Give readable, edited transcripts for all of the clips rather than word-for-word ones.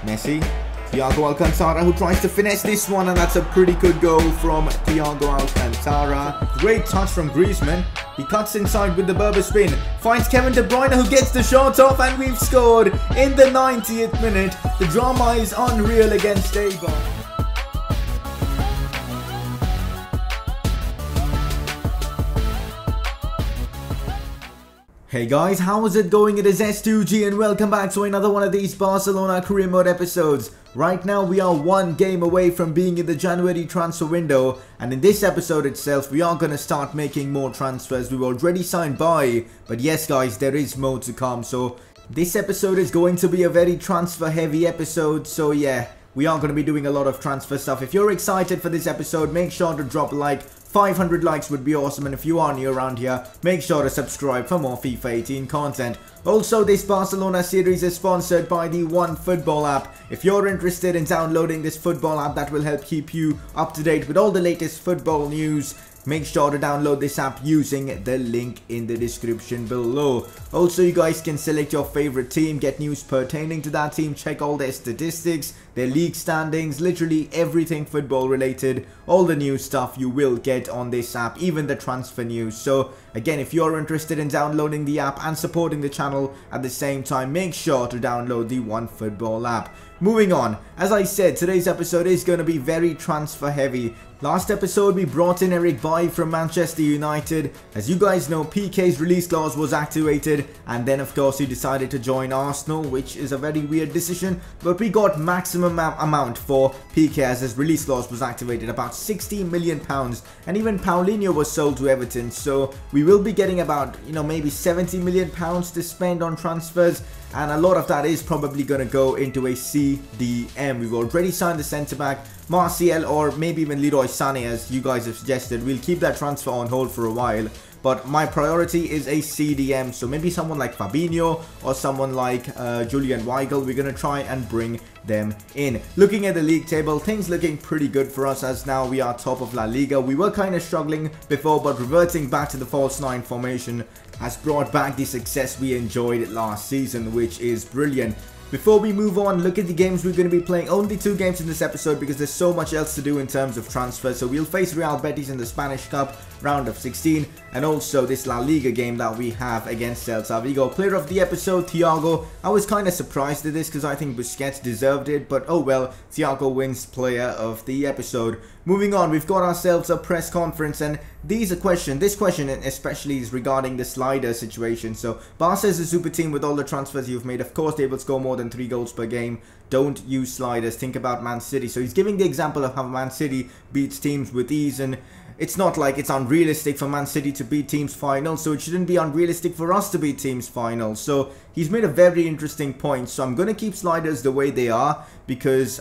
Messi. Thiago Alcantara who tries to finesse this one, and that's a pretty good goal from Thiago Alcantara. Great touch from Griezmann. He cuts inside with the Berber spin. Finds Kevin De Bruyne who gets the shot off, and we've scored in the 90th minute. The drama is unreal against Eibar. Hey guys, how is it going? It is S2G and welcome back to another one of these Barcelona career mode episodes. Right now we are one game away from being in the January transfer window, and in this episode itself we are going to start making more transfers. We've already signed by, but yes guys, there is more to come. So this episode is going to be a very transfer heavy episode, so yeah, we are going to be doing a lot of transfer stuff. If you're excited for this episode, make sure to drop a like. 500 likes would be awesome, and if you are new around here, make sure to subscribe for more FIFA 18 content. Also, this Barcelona series is sponsored by the OneFootball app. If you're interested in downloading this football app that will help keep you up to date with all the latest football news, make sure to download this app using the link in the description below. Also, you guys can select your favorite team, get news pertaining to that team, check all their statistics, their league standings, literally everything football related. All the new stuff you will get on this app, even the transfer news. So again, if you're interested in downloading the app and supporting the channel at the same time, make sure to download the OneFootball app. Moving on, as I said, today's episode is going to be very transfer heavy. Last episode we brought in Eric Bailly from Manchester United. As you guys know, PK's release clause was activated, and then of course he decided to join Arsenal, which is a very weird decision, but we got maximum amount for PK as his release clause was activated, about £60 million, and even Paulinho was sold to Everton, so we will be getting about, maybe £70 million to spend on transfers, and a lot of that is probably going to go into a CDM. We've already signed the centre back Martial, or maybe even Leroy Sané, as you guys have suggested. We'll keep that transfer on hold for a while, but my priority is a CDM, so maybe someone like Fabinho or someone like Julian Weigl. We're going to try and bring them in. Looking at the league table, things looking pretty good for us, as now we are top of La Liga. We were kind of struggling before, but reverting back to the false 9 formation has brought back the success we enjoyed last season, which is brilliant. Before we move on, look at the games we're going to be playing. Only 2 games in this episode because there's so much else to do in terms of transfer. So we'll face Real Betis in the Spanish Cup round of 16, and also this La Liga game that we have against Celta Vigo. Player of the episode, Thiago. I was kind of surprised at this because I think Busquets deserved it, but oh well, Thiago wins player of the episode. Moving on, we've got ourselves a press conference, and this question especially is regarding the slider situation. So Barca is a super team with all the transfers you've made. Of course they will score more than 3 goals per game. Don't use sliders. Think about Man City. So he's giving the example of how Man City beats teams with ease, and it's not like it's unrealistic for Man City to beat teams final, so it shouldn't be unrealistic for us to beat teams final. So he's made a very interesting point. So I'm going to keep sliders the way they are because,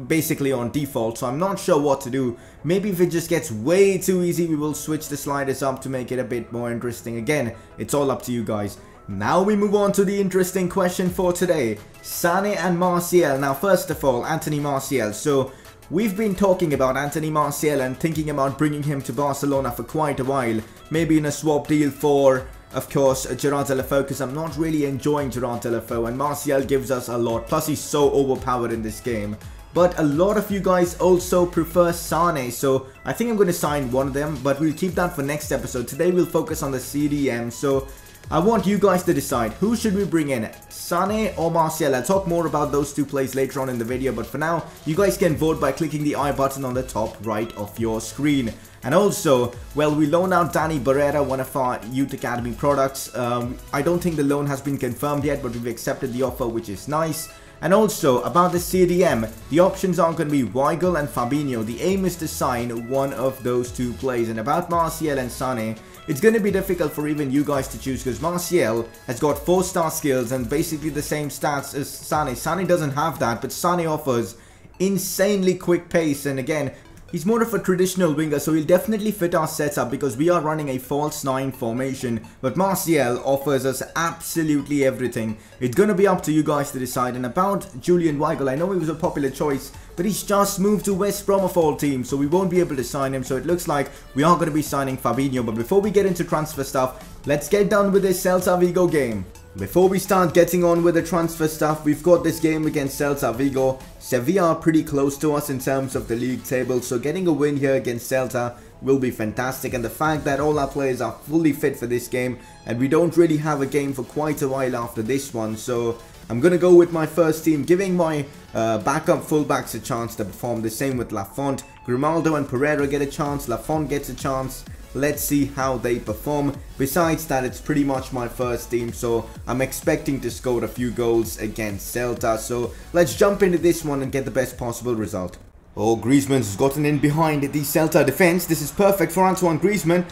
basically on default. So I'm not sure what to do. Maybe if it just gets way too easy, we will switch the sliders up to make it a bit more interesting. Again, it's all up to you guys. Now we move on to the interesting question for today. Sané and Martial. Now first of all, Anthony Martial. So we've been talking about Anthony Martial and thinking about bringing him to Barcelona for quite a while. Maybe in a swap deal for, of course, Gerard Deulofeu, because I'm not really enjoying Gerard Deulofeu, and Martial gives us a lot. Plus he's so overpowered in this game. But a lot of you guys also prefer Sané, so I think I'm going to sign one of them, but we'll keep that for next episode. Today we'll focus on the CDM, so I want you guys to decide, who should we bring in, Sané or Martial? I'll talk more about those 2 plays later on in the video, but for now, you guys can vote by clicking the I button on the top right of your screen. And also, well, we loan out Danny Barrera, one of our Youth Academy products. I don't think the loan has been confirmed yet, but we've accepted the offer, which is nice. And also, about the CDM, the options are going to be Weigl and Fabinho. The aim is to sign one of those 2 plays. And about Martial and Sané, it's going to be difficult for even you guys to choose because Martial has got 4-star skills and basically the same stats as Sané. Sané doesn't have that, but Sané offers insanely quick pace, and again, he's more of a traditional winger, so he'll definitely fit our setup because we are running a false 9 formation. But Martial offers us absolutely everything. It's going to be up to you guys to decide. And about Julian Weigl, I know he was a popular choice, but he's just moved to West Brom of all teams, so we won't be able to sign him. So it looks like we are going to be signing Fabinho. But before we get into transfer stuff, let's get done with this Celta Vigo game. Before we start getting on with the transfer stuff, we've got this game against Celta Vigo. Sevilla are pretty close to us in terms of the league table, so getting a win here against Celta will be fantastic. And the fact that all our players are fully fit for this game, and we don't really have a game for quite a while after this one, so I'm going to go with my first team, giving my backup fullbacks a chance to perform. The same with Lafont. Grimaldo and Pereira get a chance, Lafont gets a chance. Let's see how they perform. Besides that, it's pretty much my first team, so I'm expecting to score a few goals against Celta. So let's jump into this one and get the best possible result. Oh, Griezmann's gotten in behind the Celta defense. This is perfect for Antoine Griezmann.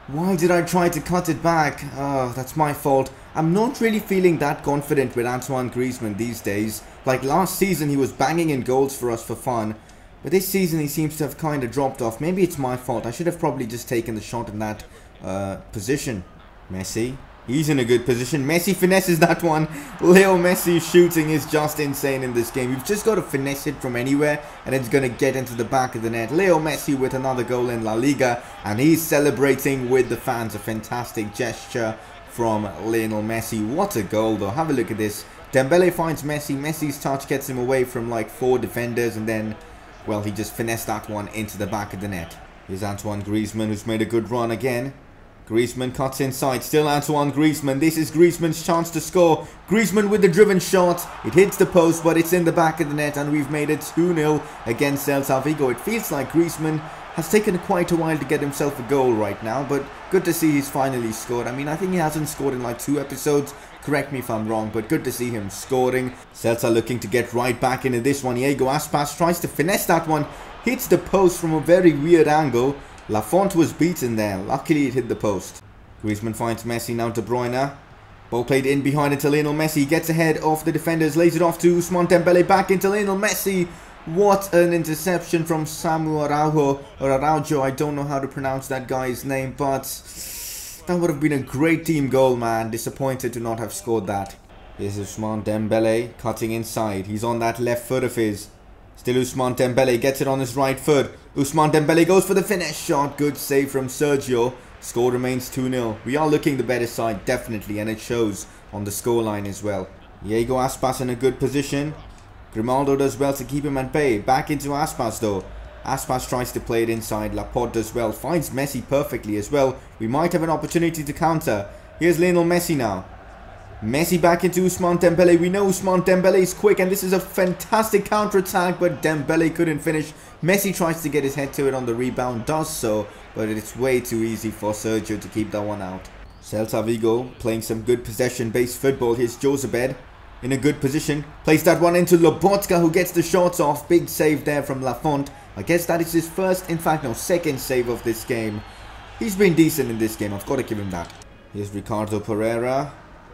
Why did I try to cut it back? Oh, that's my fault. I'm not really feeling that confident with Antoine Griezmann these days. Like last season, he was banging in goals for us for fun. But this season he seems to have kind of dropped off. Maybe it's my fault. I should have probably just taken the shot in that position. Messi. He's in a good position. Messi finesses that one. Leo Messi's shooting is just insane in this game. You've just got to finesse it from anywhere and it's going to get into the back of the net. Leo Messi with another goal in La Liga. And he's celebrating with the fans. A fantastic gesture from Lionel Messi. What a goal though. Have a look at this. Dembele finds Messi. Messi's touch gets him away from like 4 defenders and then... well, he just finessed that one into the back of the net. Here's Antoine Griezmann, who's made a good run again. Griezmann cuts inside. Still Antoine Griezmann. This is Griezmann's chance to score. Griezmann with the driven shot. It hits the post, but it's in the back of the net. And we've made it 2-0 against Celta Vigo. It feels like Griezmann has taken quite a while to get himself a goal right now. But good to see he's finally scored. I mean, I think he hasn't scored in like 2 episodes. Correct me if I'm wrong, but good to see him scoring. Celta looking to get right back into this one. Diego Aspas tries to finesse that one. Hits the post from a very weird angle. Lafont was beaten there. Luckily it hit the post. Griezmann finds Messi, now De Bruyne. Ball played in behind into Lionel Messi. Gets ahead of the defenders. Lays it off to Ousmane Dembele. Back into Lionel Messi. What an interception from Samu Araujo. Or Araujo. I don't know how to pronounce that guy's name. But that would have been a great team goal, man. Disappointed to not have scored that. Here's Ousmane Dembele cutting inside. He's on that left foot of his. Still Ousmane Dembele gets it on his right foot. Ousmane Dembele goes for the finesse shot. Good save from Sergio. Score remains 2-0. We are looking the better side, definitely, and it shows on the scoreline as well. Diego Aspas in a good position. Grimaldo does well to keep him at bay. Back into Aspas though. Aspas tries to play it inside. Laporte does well. Finds Messi perfectly as well. We might have an opportunity to counter. Here's Lionel Messi now. Messi back into Ousmane Dembele. We know Ousmane Dembele is quick and this is a fantastic counter-attack, but Dembele couldn't finish. Messi tries to get his head to it on the rebound, does so, but it's way too easy for Sergio to keep that one out. Celta Vigo playing some good possession-based football. Here's Josebed in a good position. Plays that one into Lobotka, who gets the shots off. Big save there from Lafont. I guess that is his first, in fact no, second save of this game. He's been decent in this game, I've got to give him that. Here's Ricardo Pereira.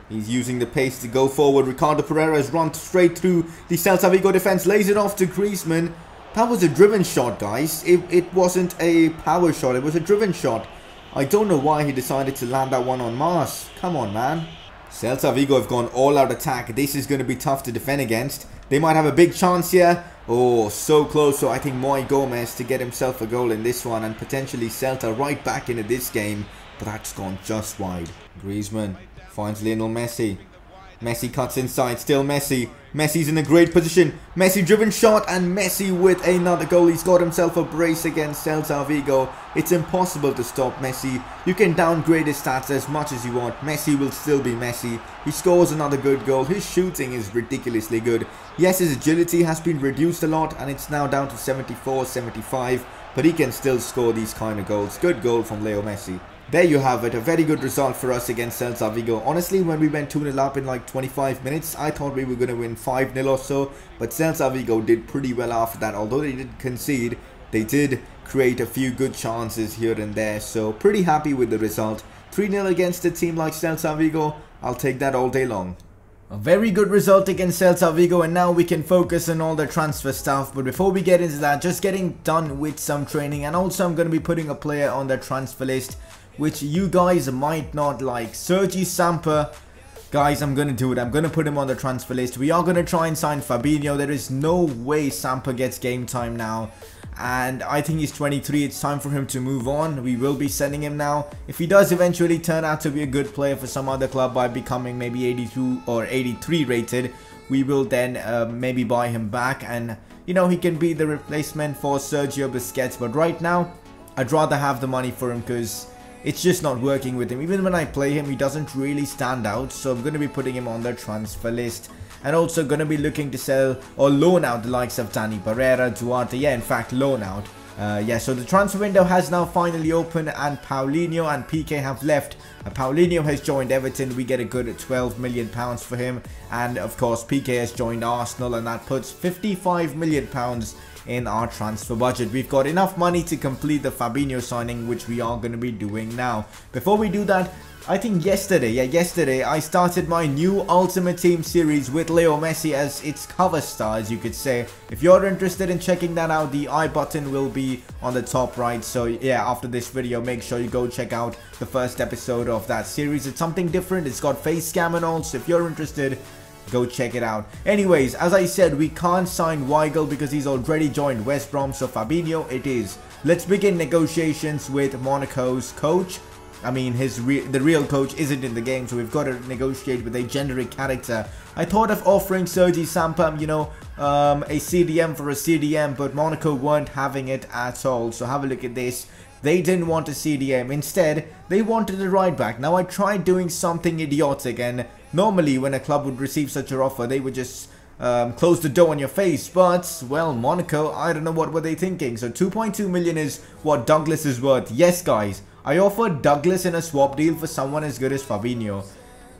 He's using the pace to go forward. Ricardo Pereira has run straight through the Celta Vigo defense. Lays it off to Griezmann. That was a driven shot, guys. It wasn't a power shot. It was a driven shot. I don't know why he decided to land that one on Mars. Come on, man. Celta Vigo have gone all-out attack. This is going to be tough to defend against. They might have a big chance here. Oh, so close. So I think Moi Gomez to get himself a goal in this one. And potentially Celta right back into this game. But that's gone just wide. Griezmann finds Lionel Messi. Messi cuts inside. Still Messi. Messi's in a great position. Messi driven shot and Messi with another goal. He's got himself a brace against Celta Vigo. It's impossible to stop Messi. You can downgrade his stats as much as you want. Messi will still be Messi. He scores another good goal. His shooting is ridiculously good. Yes, his agility has been reduced a lot and it's now down to 74, 75. But he can still score these kind of goals. Good goal from Leo Messi. There you have it, a very good result for us against Celta Vigo. Honestly, when we went 2-0 up in like 25 minutes, I thought we were going to win 5-0 or so. But Celta Vigo did pretty well after that. Although they did concede, they did create a few good chances here and there. So pretty happy with the result. 3-0 against a team like Celta Vigo, I'll take that all day long. A very good result against Celta Vigo, and now we can focus on all the transfer stuff. But before we get into that, just getting done with some training, and also I'm going to be putting a player on the transfer list which you guys might not like. Sergi Samper. Guys, I'm going to do it. I'm going to put him on the transfer list. We are going to try and sign Fabinho. There is no way Samper gets game time now. and I think he's 23. It's time for him to move on. We will be sending him now. If he does eventually turn out to be a good player for some other club by becoming maybe 82 or 83 rated, we will then maybe buy him back, and you know, he can be the replacement for Sergio Busquets. But right now I'd rather have the money for him because it's just not working with him. Even when I play him, he doesn't really stand out, so I'm going to be putting him on the transfer list. And also going to be looking to sell or loan out the likes of Dani Pereira, Duarte. Yeah, in fact, loan out. Yeah, so the transfer window has now finally opened, and Paulinho and PK have left. Paulinho has joined Everton. We get a good £12 million for him. And of course, PK has joined Arsenal, and that puts £55 million in our transfer budget. We've got enough money to complete the Fabinho signing, which we are going to be doing now. Before we do that, I think yesterday I started my new Ultimate Team series with Leo Messi as its cover star, as you could say. If you're interested in checking that out, the I button will be on the top right. So yeah, after this video, make sure you go check out the first episode of that series. It's something different. It's got face cam and all, so if you're interested, go check it out. Anyways, as I said, we can't sign Weigl because he's already joined West Brom, so Fabinho it is. Let's begin negotiations with Monaco's coach. I mean, the real coach isn't in the game, so we've got to negotiate with a generic character. I thought of offering Sergi Sampam, you know, a CDM for a CDM, but Monaco weren't having it at all. So have a look at this. They didn't want a CDM. Instead, they wanted a right back. Now, I tried doing something idiotic, and normally when a club would receive such an offer, they would just close the door on your face. But, well, Monaco, I don't know what were they thinking. So 2.2 million is what Douglas is worth. Yes, guys, I offered Douglas in a swap deal for someone as good as Fabinho,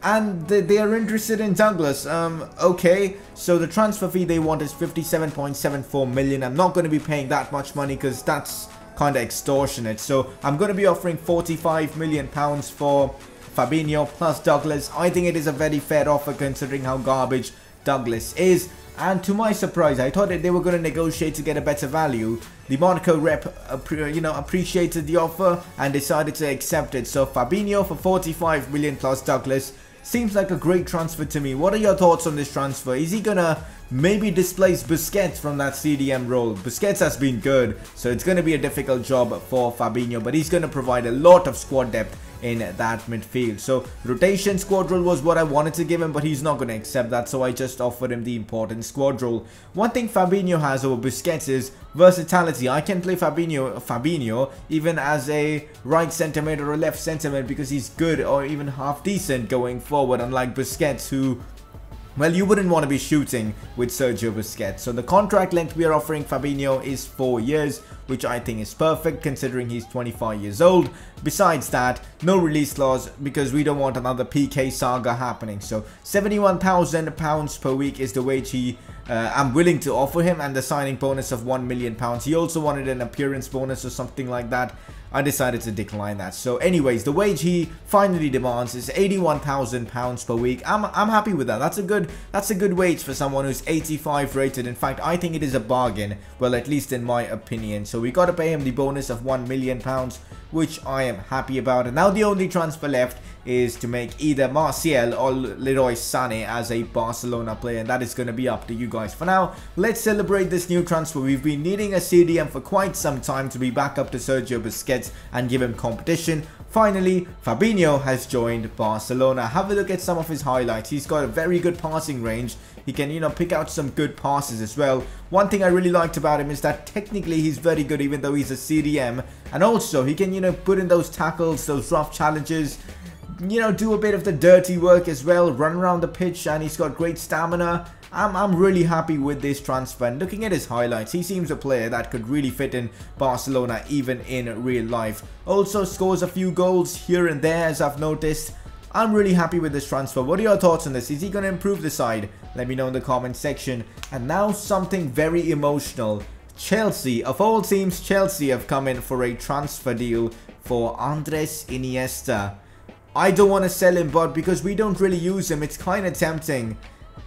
and they are interested in Douglas. Okay, so the transfer fee they want is 57.74 million. I'm not going to be paying that much money because that's kind of extortionate. So I'm going to be offering 45 million pounds for Fabinho plus Douglas. I think it is a very fair offer considering how garbage Douglas is. And to my surprise, I thought that they were going to negotiate to get a better value. The Monaco rep, appreciated the offer and decided to accept it. So Fabinho for 45 million plus Douglas seems like a great transfer to me. What are your thoughts on this transfer? Is he gonna maybe displace Busquets from that CDM role? Busquets has been good, so it's going to be a difficult job for Fabinho, but he's going to provide a lot of squad depth in that midfield. So rotation squad role was what I wanted to give him, but he's not going to accept that, so I just offered him the important squad role. One thing Fabinho has over Busquets is versatility. I can play Fabinho even as a right centre mid or a left centre mid because he's good or even half decent going forward, unlike Busquets, who, well, you wouldn't want to be shooting with Sergio Busquets. So the contract length we are offering Fabinho is 4 years, which I think is perfect considering he's 25 years old. Besides that, no release clause because we don't want another PK saga happening. So £71,000 per week is the wage I'm willing to offer him, and the signing bonus of £1 million. He also wanted an appearance bonus or something like that. I decided to decline that. So anyways, the wage he finally demands is £81,000 per week. I'm happy with that. That's a good wage for someone who's 85 rated. In fact, I think it is a bargain. Well, at least in my opinion. So we got to pay him the bonus of £1 million, which I am happy about. And now the only transfer left is to make either Martial or Leroy Sané as a Barcelona player, and that is going to be up to you guys. For now, let's celebrate this new transfer. We've been needing a CDM for quite some time to be back up to Sergio Busquets and give him competition. Finally, Fabinho has joined Barcelona. Have a look at some of his highlights. He's got a very good passing range. He can, pick out some good passes as well. One thing I really liked about him is that technically he's very good even though he's a CDM. And also, he can, put in those tackles, those rough challenges, do a bit of the dirty work as well, run around the pitch, and he's got great stamina. I'm really happy with this transfer, and looking at his highlights, he seems a player that could really fit in Barcelona even in real life. Also scores a few goals here and there, as I've noticed. I'm really happy with this transfer. What are your thoughts on this? Is he going to improve the side? Let me know in the comment section. And now something very emotional. Chelsea, of all teams, Chelsea have come in for a transfer deal for Andres Iniesta. I don't want to sell him, but because we don't really use him, it's kind of tempting.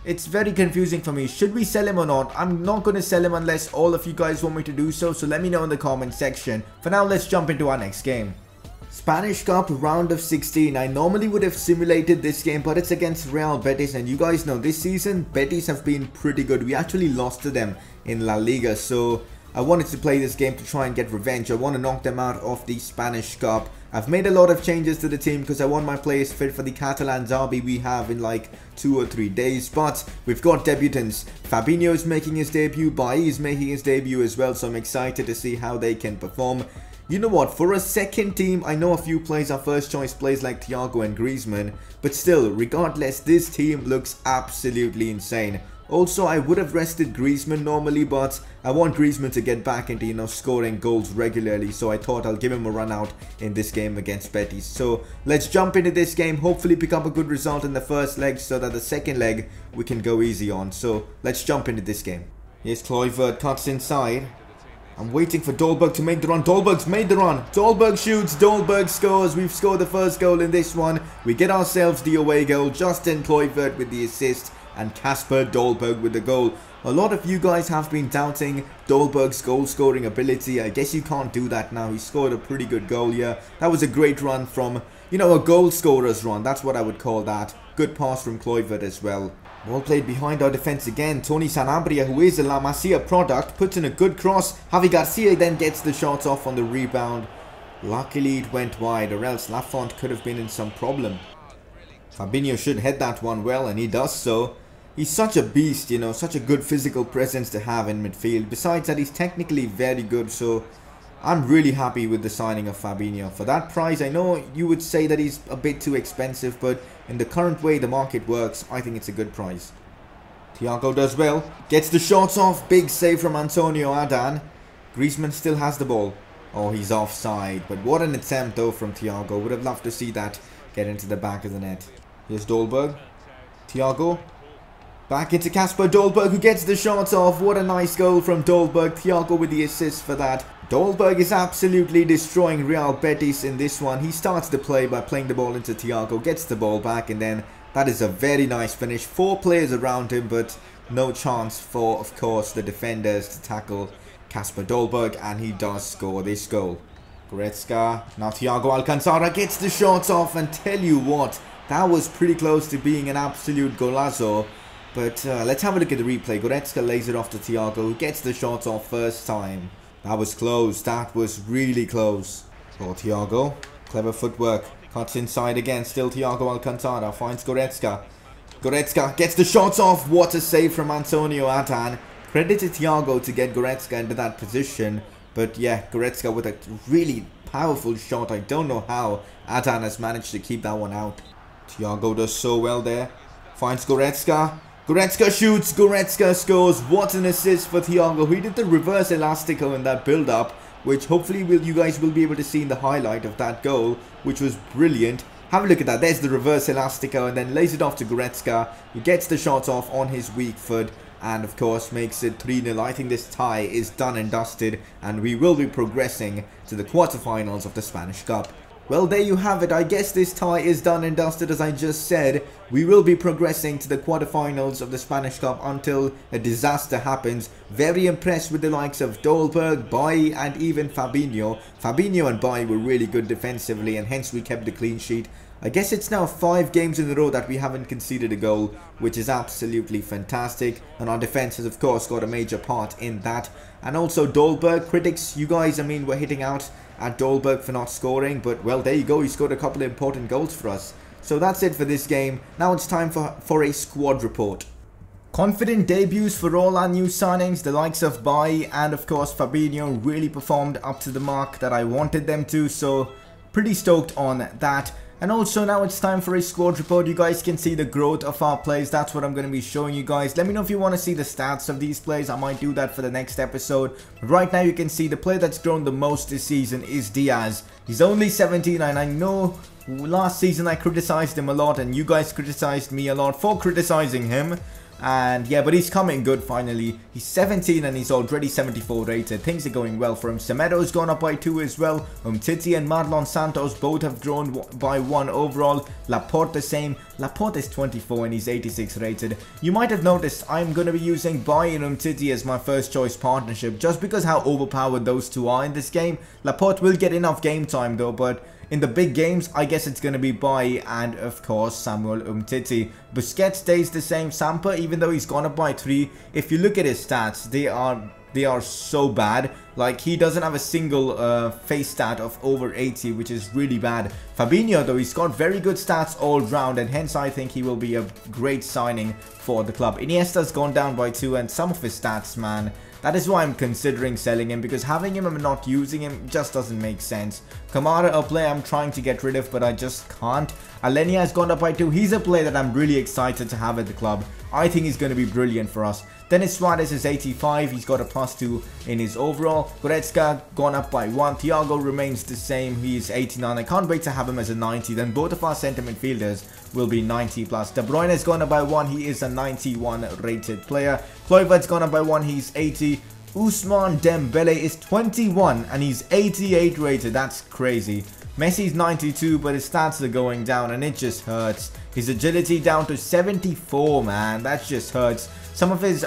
It's very confusing for me. Should we sell him or not? I'm not going to sell him unless all of you guys want me to do so. So let me know in the comment section. For now, let's jump into our next game. Spanish Cup round of 16. I normally would have simulated this game, but it's against Real Betis, and you guys know this season Betis have been pretty good. We actually lost to them in La Liga, so I wanted to play this game to try and get revenge. I want to knock them out of the Spanish Cup. I've made a lot of changes to the team because I want my players fit for the Catalan derby we have in like 2 or 3 days. But we've got debutants. Fabinho is making his debut. Bailly is making his debut as well. So I'm excited to see how they can perform. You know what, for a second team, I know a few players are first choice players like Thiago and Griezmann, but still, regardless, this team looks absolutely insane. Also, I would have rested Griezmann normally, but I want Griezmann to get back into, you know, scoring goals regularly, so I thought I'll give him a run out in this game against Betis. So, let's jump into this game, hopefully pick up a good result in the first leg, so that the second leg we can go easy on. So, let's jump into this game. Here's Kluivert, cuts inside. I'm waiting for Dolberg to make the run. Dolberg's made the run. Dolberg shoots. Dolberg scores. We've scored the first goal in this one. We get ourselves the away goal. Justin Kluivert with the assist. And Kasper Dolberg with the goal. A lot of you guys have been doubting Dolberg's goal scoring ability. I guess you can't do that now. He scored a pretty good goal here. That was a great run from, you know, a goal scorer's run. That's what I would call that. Good pass from Kluivert as well. Ball played behind our defence again. Tony Sanabria, who is a La Masia product, puts in a good cross. Javi Garcia then gets the shots off on the rebound. Luckily it went wide, or else Lafont could have been in some problem. Fabinho should head that one well, and he does so. He's such a beast, you know, such a good physical presence to have in midfield. Besides that, he's technically very good, so I'm really happy with the signing of Fabinho. For that price, I know you would say that he's a bit too expensive, but in the current way the market works, I think it's a good price. Thiago does well, gets the shots off, big save from Antonio Adan. Griezmann still has the ball. Oh, he's offside, but what an attempt though from Thiago. Would have loved to see that get into the back of the net. Here's Dolberg. Thiago. Back into Kasper Dolberg, who gets the shots off. What a nice goal from Dolberg. Thiago with the assist for that. Dolberg is absolutely destroying Real Betis in this one. He starts the play by playing the ball into Thiago, gets the ball back, and then that is a very nice finish. 4 players around him, but no chance for, of course, the defenders to tackle Kasper Dolberg, and he does score this goal. Goretzka, now Thiago Alcantara gets the shots off, and tell you what, that was pretty close to being an absolute golazo. But let's have a look at the replay. Goretzka lays it off to Thiago, who gets the shots off first time. That was close. That was really close. For Thiago. Clever footwork. Cuts inside again. Still Thiago Alcantara. Finds Goretzka. Goretzka gets the shots off. What a save from Antonio Adan. Credit to Thiago to get Goretzka into that position. But yeah, Goretzka with a really powerful shot. I don't know how Adan has managed to keep that one out. Thiago does so well there. Finds Goretzka. Goretzka shoots, Goretzka scores. What an assist for Thiago. He did the reverse elastico in that build-up, which hopefully you guys will be able to see in the highlight of that goal, which was brilliant. Have a look at that. There's the reverse elastico, and then lays it off to Goretzka, who gets the shots off on his weak foot, and of course makes it 3-0. I think this tie is done and dusted, and we will be progressing to the quarterfinals of the Spanish Cup. Well, there you have it. I guess this tie is done and dusted, as I just said. We will be progressing to the quarterfinals of the Spanish Cup until a disaster happens. Very impressed with the likes of Dolberg, Bailly, and even Fabinho. Fabinho and Bailly were really good defensively, and hence we kept the clean sheet. I guess it's now 5 games in a row that we haven't conceded a goal, which is absolutely fantastic. And our defense has, of course, got a major part in that. And also Dolberg, critics, you guys, I mean, were hitting out at Dolberg for not scoring, but well, there you go, he scored a couple of important goals for us. So that's it for this game. Now it's time for a squad report. Confident debuts for all our new signings. The likes of Bailly and of course Fabinho really performed up to the mark that I wanted them to, so pretty stoked on that. And also now it's time for a squad report. You guys can see the growth of our players. That's what I'm going to be showing you guys. Let me know if you want to see the stats of these players. I might do that for the next episode. But right now you can see the player that's grown the most this season is Diaz. He's only 17, and I know last season I criticized him a lot, and you guys criticized me a lot for criticizing him. And yeah, but he's coming good finally. He's 17 and he's already 74 rated. Things are going well for him. Semedo's gone up by 2 as well. Titi and Marlon Santos both have grown by 1 overall. Laporte the same. Laporte is 24 and he's 86 rated. You might have noticed I'm going to be using Bailly and Titi as my first choice partnership, just because how overpowered those two are in this game. Laporte will get enough game time though, but in the big games, I guess it's going to be Bailly and, of course, Samuel Umtiti. Busquets stays the same. Samper, even though he's gone up by 3, if you look at his stats, they are they are so bad. Like, he doesn't have a single face stat of over 80, which is really bad. Fabinho, though, he's got very good stats all round, and hence I think he will be a great signing for the club. Iniesta's gone down by 2, and some of his stats, man, that is why I'm considering selling him, because having him and not using him just doesn't make sense. Kamara, a player I'm trying to get rid of, but I just can't. Alenia has gone up by 2. He's a player that I'm really excited to have at the club. I think he's going to be brilliant for us. Dennis Suarez is 85. He's got a +2 in his overall. Goretzka gone up by 1. Thiago remains the same. He's 89. I can't wait to have him as a 90. Then both of our centre midfielders will be 90 plus. De Bruyne has gone up by 1. He is a 91 rated player. Kluivert's gone up by 1. He's 80. Ousmane Dembele is 21 and he's 88 rated. That's crazy. Messi's 92, but his stats are going down and it just hurts. His agility down to 74, man. That just hurts. Some of his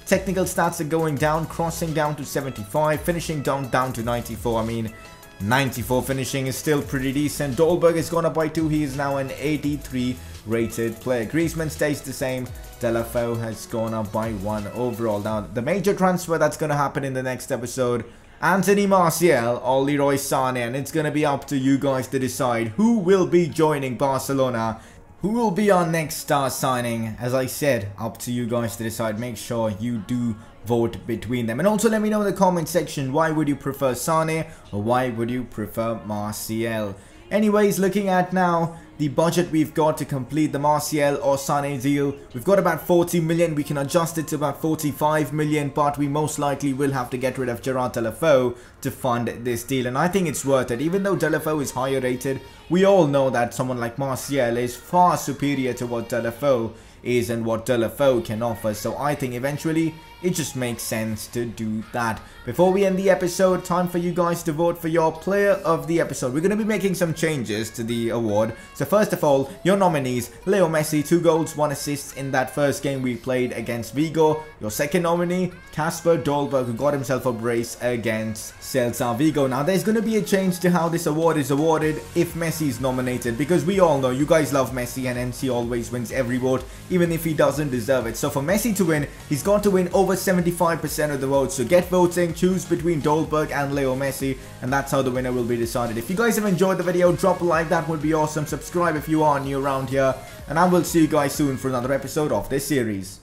technical stats are going down. Crossing down to 75. Finishing down to 94. I mean, 94 finishing is still pretty decent. Dolberg has gone up by 2. He is now an 83 rated player. Griezmann stays the same. Delafeu has gone up by 1 overall. Now, the major transfer that's going to happen in the next episode, Anthony Martial or Leroy Sané, and it's going to be up to you guys to decide who will be joining Barcelona. Who will be our next star signing? As I said, up to you guys to decide. Make sure you do vote between them. And also let me know in the comment section, why would you prefer Sané or why would you prefer Martial? Anyways, looking at now the budget we've got to complete the Martial or Sané deal, we've got about 40 million. We can adjust it to about 45 million, but we most likely will have to get rid of Gerard Delafeu to fund this deal, and I think it's worth it. Even though Delafeu is higher rated, we all know that someone like Martial is far superior to what Delafeu is and what Delafeu can offer, so I think eventually it just makes sense to do that. Before we end the episode, time for you guys to vote for your player of the episode. We're going to be making some changes to the award. So first of all, your nominees: Leo Messi, 2 goals, 1 assist in that first game we played against Vigo. Your second nominee, Kasper Dolberg, who got himself a brace against Celta Vigo. Now there's going to be a change to how this award is awarded if Messi is nominated, because we all know you guys love Messi and hence he always wins every vote, even if he doesn't deserve it. So for Messi to win, he's got to win over 75% of the votes. So get voting, choose between Dolberg and Leo Messi, and that's how the winner will be decided. If you guys have enjoyed the video, drop a like, that would be awesome. Subscribe if you are new around here, and I will see you guys soon for another episode of this series.